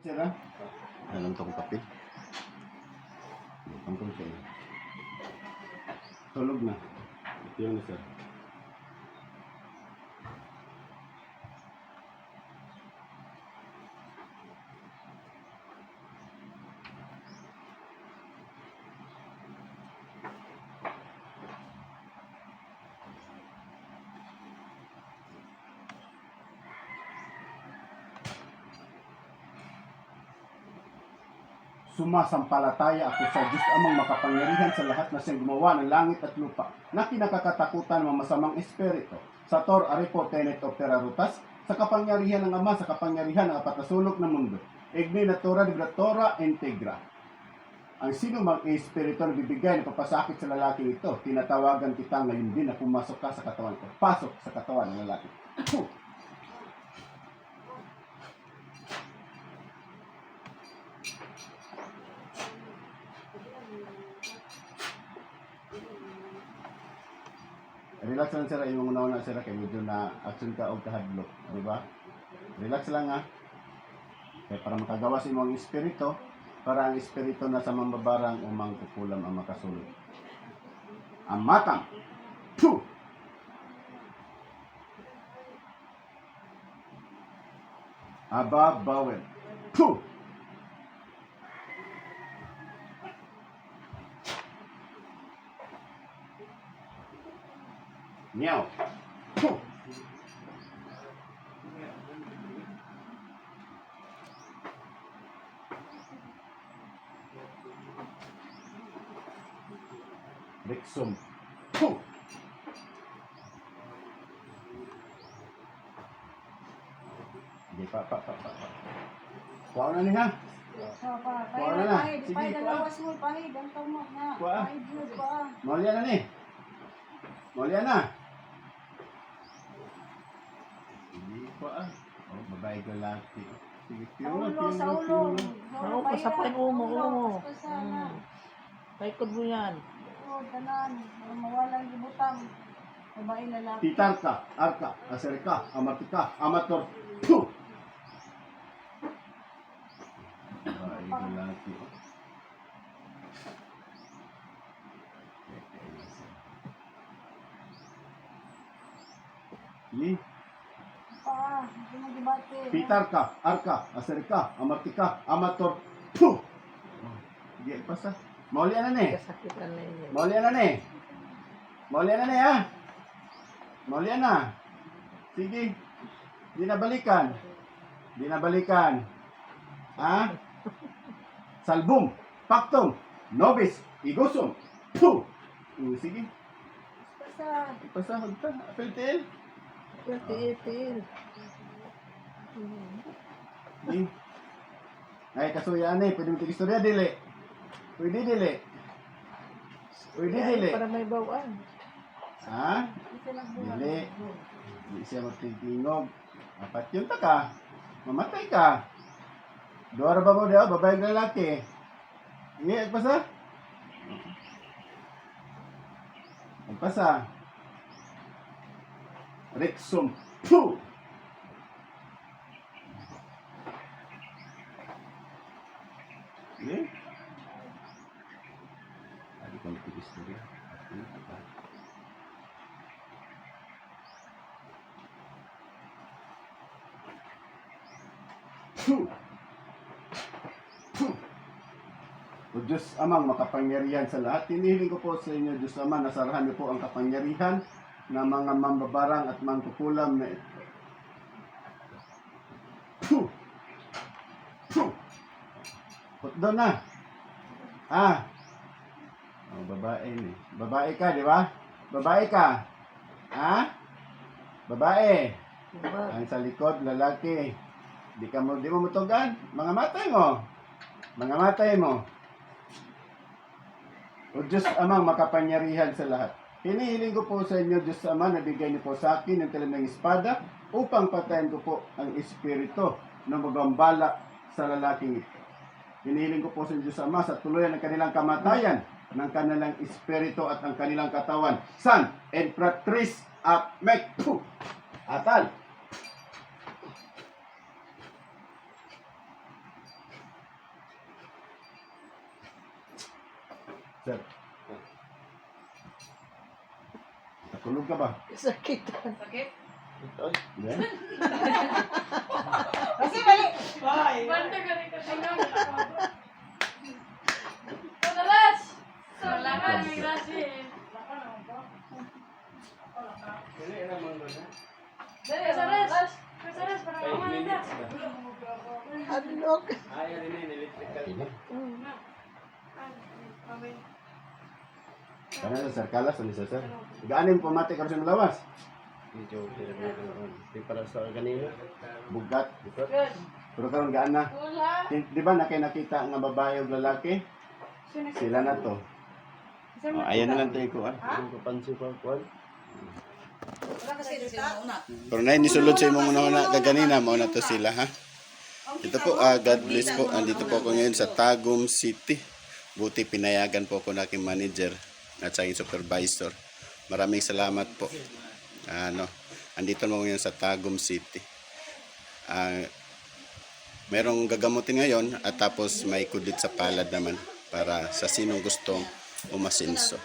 Sir, ha? Alam tong kape. Ang kape. Tulog na. Ito yun, sir. Sumasampalataya ako sa Diyos amang makapangyarihan sa lahat na siyang gumawa ng langit at lupa, na kinakakatakutan ng masamang espiritu. Sa Tor Aripo Tenet Operarutas, sa kapangyarihan ng Ama, sa kapangyarihan ng apat na sulok ng mundo. Igni natura vibratora integra. Ang sino mang espiritu na bibigay ng papasakit sa lalaking ito, tinatawagan kita ngayon din na pumasok ka sa katawan ko. Pasok sa katawan ng lalaki. Relax lang sir, yung una-una sir, kay medyo na action ka o kahadlok, di ba? Relax lang ha. Kaya para makagawa sa imong espiritu, para ang espiritu na sa mambabarang umang kukulam ang makasulod. Amatang! Puh! Aba bawel! Puh! Meow! Puh! Rexum! Puh! Hindi pa. Kuha na niya. Kuha na na. Sige, kuha. Pahid, ang tamo na. Kuha. Pahid yun, kuha. Maulian na ni. Maulian na. Sige, kuha. Oh, babae ko lati. Sige, Sa ulo. Oo, pasapay umo. Pasana. Paikod mo yan. Oo, tanan. Mawalang gibutang. Babae lalaki. Titarka, arka, aserka, amatika, amator. Puh! Babae ko lati. Sige. Hindi mo gibati. Pitarka, arka, aserka, amatika, amator. Puh! Sige, pasa. Maulian na ni. Kasakitan na yun. Maulian na ni. Maulian na ni ha. Maulian na. Sige. Di na balikan. Di na balikan. Ha? Salbum, paktum, nobis, igusum. Puh! Sige. Basta. Pasahod ka. Apel-tel. Tiil. Sige. Ay, kasuyaan eh. Pwede mo tig-istorya, dili. Pwede, dili. Pwede, dili. Para may bawaan. Ha? Isa lang buwan. Dili. Hindi siya magtitingog. Apat yun ta ka. Mamatay ka. Dua ba mo daw? Babae ng lalaki. Hindi, agpasa. Agpasa. Rexum. Puh! Sige. Lagi kong tig-istorya. O Diyos Amang makapangyarihan sa lahat, hinihiling ko po sa inyo, Diyos Ama, nasarahan niyo po ang kapangyarihan ng mga mambabarang at mangkukulam na ito. Put doon na. Oh, babae ni. Babae ka, di ba? Babae ka. Babae. Diba? Ang sa likod, lalaki. Di mo mutugan. Mga matay mo. Mga matay mo. O Diyos Amang makapangyarihan sa lahat. Hinihiling ko po sa inyo, Diyos Ama, na bigay niyo po sa akin ng talamang espada upang patayin ko po ang espiritu na magambala sa lalaking ito. Hinihiling ko po sa Diyos Ama sa tuluyan ng kanilang kamatayan, ng kanilang espiritu at ng kanilang katawan. Son and Pratrice at Mektu. Atal. Sir. Natulog ka ba? Sakitan. Hindi? Kasi mali. Banda ka rin kasi nga. Padalas! Salamat, may grasya. Dali, saras! Saras, para mamanda. Adlok. Ano na sir? Kalas ano siya sir? Gaanin pamati ka rin sa malawas? Para sa kanina. Bugat. Good. Pero karon gaan na. Wala. Di ba nakita nga babae o lalaki? Sila na to. Oh, ayan na lang tayo ko. Ang kapansin ko kuan. Pero na nisulod sa imong una kaganina mo na to sila ha. Ito po, God bless po. Andito po ako ngayon sa Tagum City. Buti pinayagan po ako ng aking manager at sa aking supervisor. Maraming salamat po. Andito mo ngayon sa Tagum City. Merong gagamutin ngayon at tapos may kudit sa palad naman para sa sinong gustong umasinso.